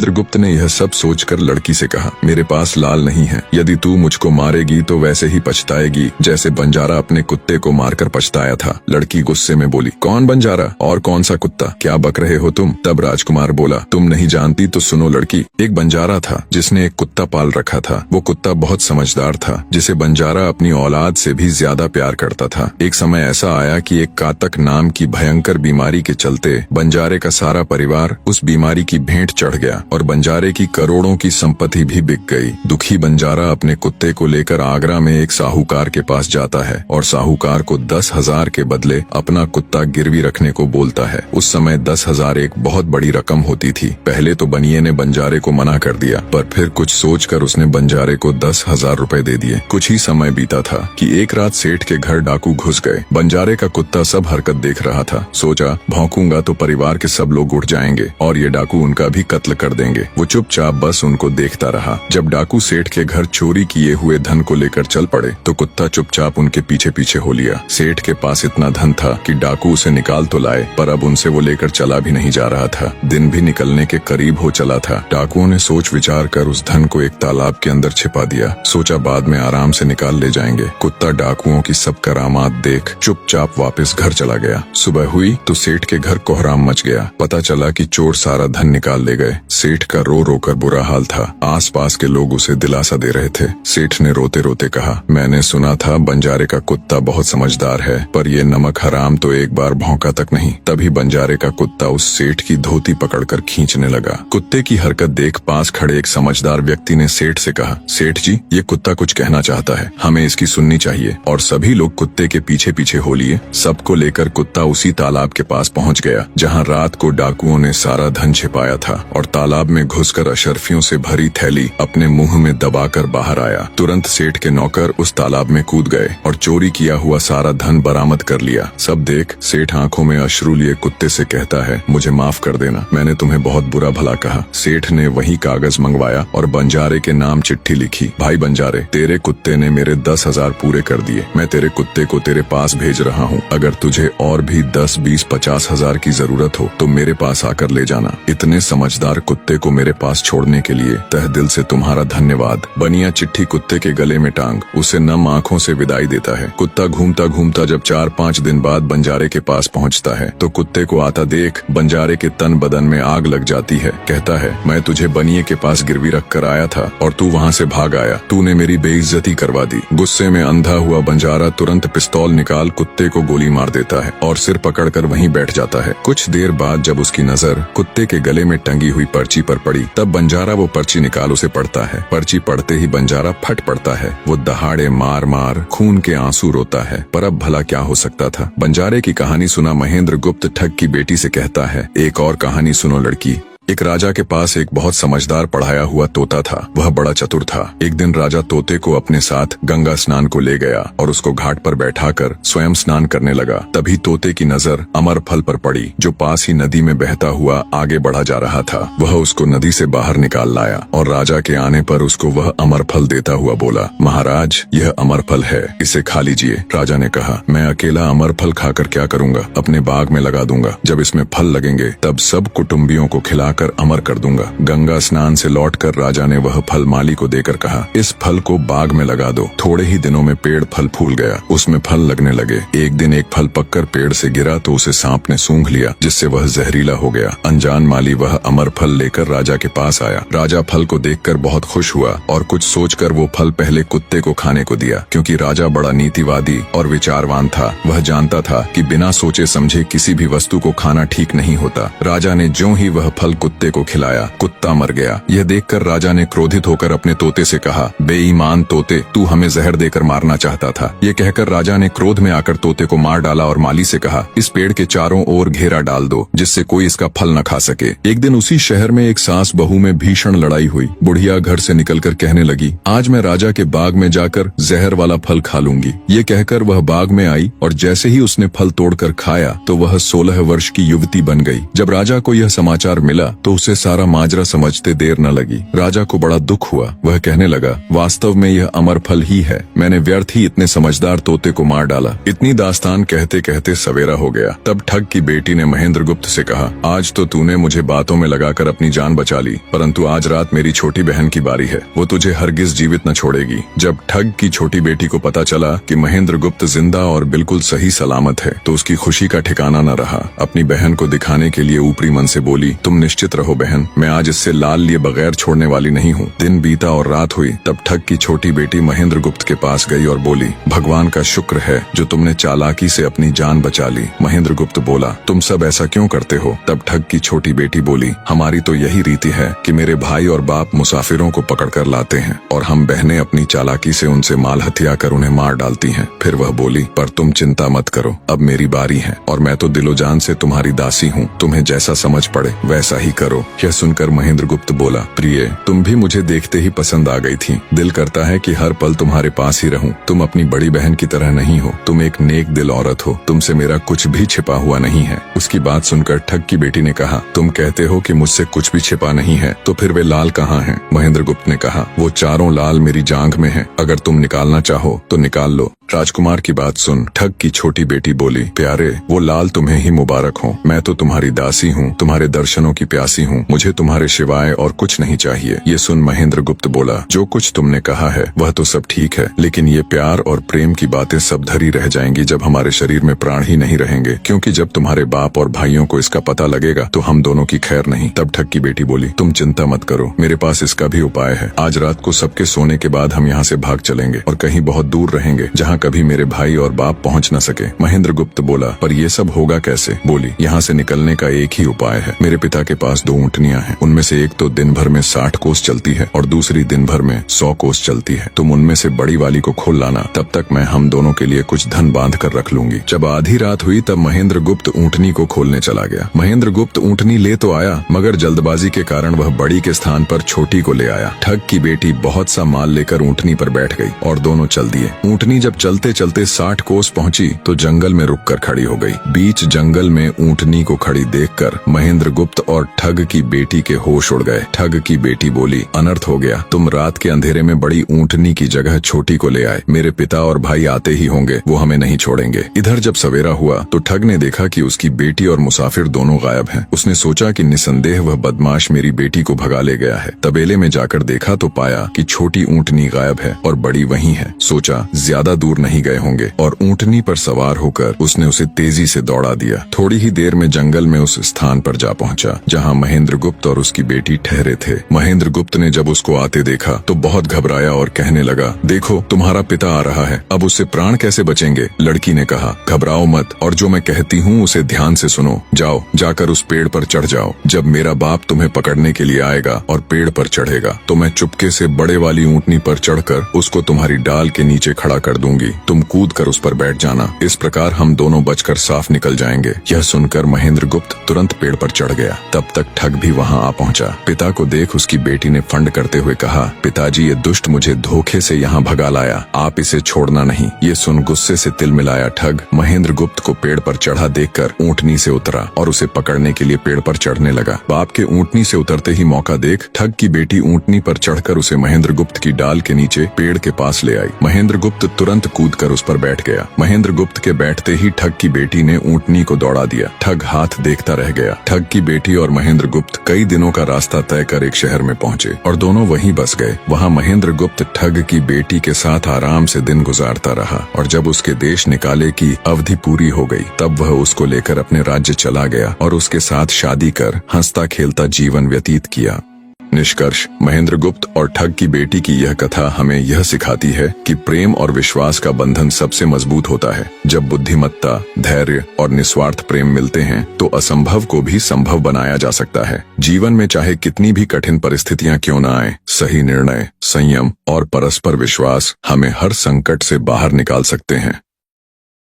चित्रगुप्त ने यह सब सोचकर लड़की से कहा, मेरे पास लाल नहीं है। यदि तू मुझको मारेगी तो वैसे ही पछताएगी जैसे बंजारा अपने कुत्ते को मारकर पछताया था। लड़की गुस्से में बोली, कौन बंजारा और कौन सा कुत्ता, क्या बक रहे हो तुम? तब राजकुमार बोला, तुम नहीं जानती तो सुनो लड़की। एक बंजारा था जिसने एक कुत्ता पाल रखा था। वो कुत्ता बहुत समझदार था, जिसे बंजारा अपनी औलाद से भी ज्यादा प्यार करता था। एक समय ऐसा आया कि एक कातक नाम की भयंकर बीमारी के चलते बंजारे का सारा परिवार उस बीमारी की भेंट चढ़ गया और बंजारे की करोड़ों की संपत्ति भी बिक गई। दुखी बंजारा अपने कुत्ते को लेकर आगरा में एक साहूकार के पास जाता है और साहूकार को 10,000 के बदले अपना कुत्ता गिरवी रखने को बोलता है। उस समय 10,000 एक बहुत बड़ी रकम होती थी। पहले तो बनिए ने बंजारे को मना कर दिया, पर फिर कुछ सोचकर उसने बंजारे को 10,000 रुपए दे दिए। कुछ ही समय बीता था कि एक रात सेठ के घर डाकू घुस गए। बंजारे का कुत्ता सब हरकत देख रहा था। सोचा, भौंकूंगा तो परिवार के सब लोग उठ जाएंगे और ये डाकू उनका भी कत्ल कर देंगे। वो चुपचाप बस उनको देखता रहा। जब डाकू सेठ के घर चोरी किए हुए धन को लेकर चल पड़े तो कुत्ता चुपचाप उनके पीछे पीछे हो लिया। सेठ के पास इतना धन था कि डाकू उसे निकाल तो लाए, पर अब उनसे वो लेकर चला भी नहीं जा रहा था। दिन भी निकलने के करीब हो चला था। डाकुओं ने सोच विचार कर उस धन को एक तालाब के अंदर छिपा दिया। सोचा बाद में आराम से निकाल ले जाएंगे। कुत्ता डाकुओं की सब करामात देख चुपचाप वापस घर चला गया। सुबह हुई तो सेठ के घर कोहराम मच गया। पता चला कि चोर सारा धन निकाल ले गए। सेठ का रो रो कर बुरा हाल था। आसपास के लोग उसे दिलासा दे रहे थे। सेठ ने रोते रोते कहा, मैंने सुना था बंजारे का कुत्ता बहुत समझदार है, पर ये नमक हराम तो एक बार भौंका तक नहीं। तभी बंजारे का कुत्ता उस सेठ की धोती पकड़कर खींचने लगा। कुत्ते की हरकत देख पास खड़े एक समझदार व्यक्ति ने सेठ से कहा, सेठ जी, ये कुत्ता कुछ कहना चाहता है, हमें इसकी सुननी चाहिए। और सभी लोग कुत्ते के पीछे पीछे हो लिए। सबको लेकर कुत्ता उसी तालाब के पास पहुंच गया जहां रात को डाकुओं ने सारा धन छिपाया था और तालाब में घुसकर अशर्फियों से भरी थैली अपने मुंह में दबाकर बाहर आया। तुरंत सेठ के नौकर उस तालाब में कूद गए और चोरी किया हुआ सारा धन बरामद कर लिया। सब देख सेठ आंखों में अश्रु लिए कुत्ते से कहता है, मुझे माफ कर देना, मैंने तुम्हें बहुत बुरा भला कहा। सेठ ने वही कागज मंगवाया और बंजारे के नाम चिट्ठी लिखी, भाई बंजारे, तेरे कुत्ते ने मेरे 10,000 पूरे कर दिए। मैं तेरे कुत्ते को तेरे पास भेज रहा हूँ। अगर तुझे और भी 10, 20, 50,000 की जरूरत हो तो मेरे पास आकर ले जाना। इतने समझदार कुत्ते को मेरे पास छोड़ने के लिए तह दिल से तुम्हारा धन्यवाद। बनिया चिट्ठी कुत्ते के गले में टांग उसे नम आंखों से विदाई देता है। कुत्ता घूमता घूमता जब 4-5 दिन बाद बंजारे के पास पहुंचता है तो कुत्ते को आता देख बंजारे के तन बदन में आग लग जाती है। कहता है, मैं तुझे बनिए के पास गिरवी रख कर आया था और तू वहाँ से भाग आया। तूने मेरी बेइज्जती करवा दी। गुस्से में अंधा हुआ बंजारा तुरंत पिस्तौल निकाल कुत्ते को गोली मार देता है और सिर पकड़कर वहीं बैठ जाता है। कुछ देर बाद जब उसकी नजर कुत्ते के गले में टंगी हुई पर्ची पर पड़ी तब बंजारा वो पर्ची निकाल उसे पढ़ता है। पर्ची पढ़ते ही बंजारा फट पड़ता है। वो दहाड़े मार मार खून के आंसू रोता है। पर अब भला क्या हो सकता था। बंजारे की कहानी सुना महेंद्र गुप्त ठग की बेटी से कहता है, एक और कहानी सुनो लड़की। एक राजा के पास एक बहुत समझदार पढ़ाया हुआ तोता था। वह बड़ा चतुर था। एक दिन राजा तोते को अपने साथ गंगा स्नान को ले गया और उसको घाट पर बैठाकर स्वयं स्नान करने लगा। तभी तोते की नजर अमर फल पर पड़ी जो पास ही नदी में बहता हुआ आगे बढ़ा जा रहा था। वह उसको नदी से बाहर निकाल लाया और राजा के आने पर उसको वह अमर फल देता हुआ बोला, महाराज, यह अमर फल है, इसे खा लीजिए। राजा ने कहा, मैं अकेला अमर फल खाकर क्या करूंगा, अपने बाग में लगा दूंगा। जब इसमें फल लगेंगे तब सब कुटुंबियों को खिला कर अमर कर दूंगा। गंगा स्नान से लौटकर राजा ने वह फल माली को देकर कहा, इस फल को बाग में लगा दो। थोड़े ही दिनों में पेड़ फल फूल गया, उसमें फल लगने लगे। एक दिन एक फल पककर पेड़ से गिरा तो उसे सांप ने सूंघ लिया, जिससे वह जहरीला हो गया। अनजान माली वह अमर फल लेकर राजा के पास आया। राजा फल को देखकर बहुत खुश हुआ और कुछ सोचकर वो फल पहले कुत्ते को खाने को दिया। क्योंकि राजा बड़ा नीतिवादी और विचारवान था, वह जानता था कि बिना सोचे समझे किसी भी वस्तु को खाना ठीक नहीं होता। राजा ने ज्यों ही वह फल कुत्ते को खिलाया, कुत्ता मर गया। यह देखकर राजा ने क्रोधित होकर अपने तोते से कहा, बेईमान तोते, तू हमें जहर देकर मारना चाहता था। ये कहकर राजा ने क्रोध में आकर तोते को मार डाला और माली से कहा, इस पेड़ के चारों ओर घेरा डाल दो जिससे कोई इसका फल न खा सके। एक दिन उसी शहर में एक सास बहू में भीषण लड़ाई हुई। बुढ़िया घर से निकलकर कहने लगी, आज मैं राजा के बाग में जाकर जहर वाला फल खा लूंगी। ये कहकर वह बाग में आई और जैसे ही उसने फल तोड़कर खाया तो वह 16 वर्ष की युवती बन गई। जब राजा को यह समाचार मिला तो उसे सारा माजरा समझते देर न लगी। राजा को बड़ा दुख हुआ। वह कहने लगा, वास्तव में यह अमर फल ही है। मैंने व्यर्थ ही इतने समझदार तोते को मार डाला। इतनी दास्तान कहते कहते सवेरा हो गया। तब ठग की बेटी ने महेंद्रगुप्त से कहा, आज तो तूने मुझे बातों में लगाकर अपनी जान बचा ली, परंतु आज रात मेरी छोटी बहन की बारी है। वो तुझे हरगिज जीवित न छोड़ेगी। जब ठग की छोटी बेटी को पता चला कि महेंद्रगुप्त जिंदा और बिल्कुल सही सलामत है, तो उसकी खुशी का ठिकाना न रहा। अपनी बहन को दिखाने के लिए ऊपरी मन से बोली, तुम निश्चित रहो बहन, मैं आज इससे लाल लिए बगैर छोड़ने वाली नहीं हूँ। दिन बीता और रात हुई। तब ठग की छोटी बेटी महेंद्रगुप्त के पास गई और बोली, भगवान का शुक्र है जो तुमने चालाकी से अपनी जान बचा ली। महेंद्रगुप्त बोला, तुम सब ऐसा क्यों करते हो? तब ठग की छोटी बेटी बोली, हमारी तो यही रीति है कि मेरे भाई और बाप मुसाफिरों को पकड़कर लाते हैं और हम बहनें अपनी चालाकी से उनसे माल हथिया कर उन्हें मार डालती हैं। फिर वह बोली, पर तुम चिंता मत करो, अब मेरी बारी है और मैं तो दिलो जान से तुम्हारी दासी हूँ। तुम्हें जैसा समझ पड़े वैसा ही करो। यह सुनकर महेंद्रगुप्त बोला, प्रिय, तुम भी मुझे देखते ही पसंद आ गई थी। दिल करता है कि हर पल तुम्हारे पास ही रहूं। तुम अपनी बड़ी बहन की तरह नहीं हो। तुम एक नेक दिल औरत हो। तुमसे मेरा कुछ भी छिपा हुआ नहीं है। उसकी बात सुनकर ठग की बेटी ने कहा, तुम कहते हो कि मुझसे कुछ भी छिपा नहीं है, तो फिर वे लाल कहाँ हैं? महेंद्रगुप्त ने कहा, वो चारों लाल मेरी जांघ में हैं। अगर तुम निकालना चाहो तो निकाल लो। राजकुमार की बात सुन ठग की छोटी बेटी बोली, प्यारे, वो लाल तुम्हें ही मुबारक हो। मैं तो तुम्हारी दासी हूँ, तुम्हारे दर्शनों की प्यासी हूँ। मुझे तुम्हारे सिवाय और कुछ नहीं चाहिए। ये सुन महेंद्रगुप्त बोला, जो कुछ तुमने कहा है वह तो सब ठीक है, लेकिन ये प्यार और प्रेम की बातें सब धरी रह जाएंगी जब हमारे शरीर में प्राण ही नहीं रहेंगे, क्योंकि जब तुम्हारे बाप और भाइयों को इसका पता लगेगा तो हम दोनों की खैर नहीं। तब ठग की बेटी बोली, तुम चिंता मत करो, मेरे पास इसका भी उपाय है। आज रात को सबके सोने के बाद हम यहाँ से भाग चलेंगे और कहीं बहुत दूर रहेंगे जहाँ कभी मेरे भाई और बाप पहुँच न सके। महेंद्रगुप्त बोला, पर ये सब होगा कैसे? बोली, यहाँ से निकलने का एक ही उपाय है। मेरे पिता के पास 2 ऊँटनियाँ हैं। उनमें से एक तो दिन भर में 60 कोस चलती है और दूसरी दिन भर में 100 कोस चलती है। तुम उनमें से बड़ी वाली को खोल लाना, तब तक मैं हम दोनों के लिए कुछ धन बांध कर रख लूंगी। जब आधी रात हुई तब महेंद्रगुप्त ऊँटनी को खोलने चला गया। महेंद्रगुप्त ऊँटनी ले तो आया, मगर जल्दबाजी के कारण वह बड़ी के स्थान पर छोटी को ले आया। ठग की बेटी बहुत सा माल लेकर ऊँटनी पर बैठ गई और दोनों चल दिए। ऊँटनी जब चलते चलते 60 कोस पहुंची तो जंगल में रुककर खड़ी हो गई। बीच जंगल में ऊँटनी को खड़ी देखकर महेंद्रगुप्त और ठग की बेटी के होश उड़ गए। ठग की बेटी बोली, अनर्थ हो गया। तुम रात के अंधेरे में बड़ी ऊँटनी की जगह छोटी को ले आए। मेरे पिता और भाई आते ही होंगे, वो हमें नहीं छोड़ेंगे। इधर जब सवेरा हुआ तो ठग ने देखा कि उसकी बेटी और मुसाफिर दोनों गायब हैं। उसने सोचा कि निसंदेह वह बदमाश मेरी बेटी को भगा ले गया है। तबेले में जाकर देखा तो पाया कि छोटी ऊँटनी गायब है और बड़ी वहीं है। सोचा ज्यादा दूर नहीं गए होंगे और ऊँटनी पर सवार होकर उसने उसे तेजी से दौड़ा दिया। थोड़ी ही देर में जंगल में उस स्थान पर जा पहुंचा जहां महेंद्रगुप्त और उसकी बेटी ठहरे थे। महेंद्रगुप्त ने जब उसको आते देखा तो बहुत घबराया और कहने लगा, देखो तुम्हारा पिता आ रहा है, अब उससे प्राण कैसे बचेंगे? लड़की ने कहा, घबराओ मत और जो मैं कहती हूँ उसे ध्यान से सुनो। जाओ, जाकर उस पेड़ पर चढ़ जाओ। जब मेरा बाप तुम्हें पकड़ने के लिए आएगा और पेड़ पर चढ़ेगा तो मैं चुपके से बड़े वाली ऊँटनी पर चढ़कर उसको तुम्हारी डाल के नीचे खड़ा कर दूंगी। तुम कूद कर उस पर बैठ जाना। इस प्रकार हम दोनों बचकर साफ निकल जाएंगे। यह सुनकर महेंद्रगुप्त तुरंत पेड़ पर चढ़ गया। तब तक ठग भी वहां आ पहुंचा। पिता को देख उसकी बेटी ने फंड करते हुए कहा, पिताजी, ये दुष्ट मुझे धोखे से यहाँ भगा लाया, आप इसे छोड़ना नहीं। ये सुन गुस्से से तिल मिलाया ठग महेंद्रगुप्त को पेड़ पर चढ़ा देखकर ऊँटनी से उतरा और उसे पकड़ने के लिए पेड़ पर चढ़ने लगा। बाप के ऊँटनी से उतरते ही मौका देख ठग की बेटी ऊँटनी पर चढ़कर उसे महेंद्रगुप्त की डाल के नीचे पेड़ के पास ले आई। महेंद्रगुप्त तुरंत कूदकर उस पर बैठ गया। महेंद्रगुप्त के बैठते ही ठग की बेटी ने ऊँटनी को दौड़ा दिया। ठग हाथ देखता रह गया। ठग की बेटी और महेंद्रगुप्त कई दिनों का रास्ता तय कर एक शहर में पहुंचे और दोनों वहीं बस गए। वहां महेंद्रगुप्त ठग की बेटी के साथ आराम से दिन गुजारता रहा और जब उसके देश निकाले की अवधि पूरी हो गई तब वह उसको लेकर अपने राज्य चला गया और उसके साथ शादी कर हंसता खेलता जीवन व्यतीत किया। निष्कर्ष, महेंद्रगुप्त और ठग की बेटी की यह कथा हमें यह सिखाती है कि प्रेम और विश्वास का बंधन सबसे मजबूत होता है। जब बुद्धिमत्ता, धैर्य और निस्वार्थ प्रेम मिलते हैं तो असंभव को भी संभव बनाया जा सकता है। जीवन में चाहे कितनी भी कठिन परिस्थितियां क्यों न आए, सही निर्णय, संयम और परस्पर विश्वास हमें हर संकट से बाहर निकाल सकते हैं।